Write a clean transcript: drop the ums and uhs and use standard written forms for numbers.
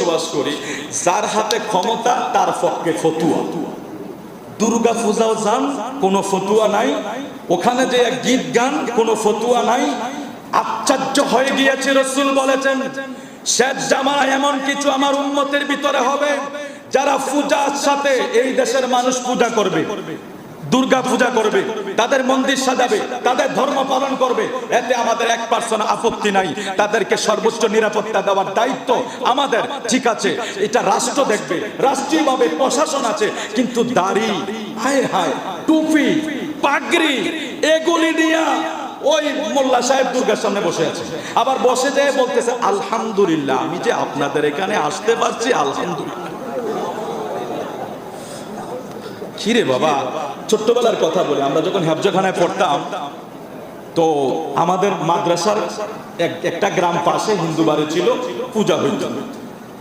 বসবাস করি, যার হাতে ক্ষমতা তার পক্ষে ফতুয়া। দুর্গা পূজাও যান, কোনো ফতুয়া নাই, ওখানে যে গীত গান, কোনো ফতুয়া নাই। আশ্চর্য হয়ে গিয়েছে, রাসূল বলেছেন শেষ জামানায় এমন কিছু আমার উম্মতের ভিতরে হবে যারা পূজার সাথে এই দেশের মানুষ পূজা করবে, দুর্গা পূজা করবে, তাদের মন্দির সাজাবে, তাদের ধর্ম পালন করবে, এতে আমাদের 1% আপত্তি নাই। তাদেরকে সর্বোচ্চ নিরাপত্তা দেওয়ার দায়িত্ব আমাদের, ঠিক আছে, এটা রাষ্ট্র দেখবে, রাষ্ট্রীয়ভাবে প্রশাসন আছে। কিন্তু দাড়ি, হায় হায়, টুপি, পাগড়ি, এগুলি দিয়া ওই মোল্লা সাহেব দুর্গার সামনে বসে আছে, আবার বসে যেয়ে বলতেছে আলহামদুলিল্লাহ, আমি যে আপনাদের এখানে আসতে পারছি, আলহামদুলিল্লাহ। কিরে বাবা, ছোট্টবেলার কথা বলি, আমরা যখন হেফজখানায় পড়তাম, তো আমাদের মাদ্রাসার একটা গ্রাম পাশে হিন্দু বাড়ি ছিল, পূজা হইত।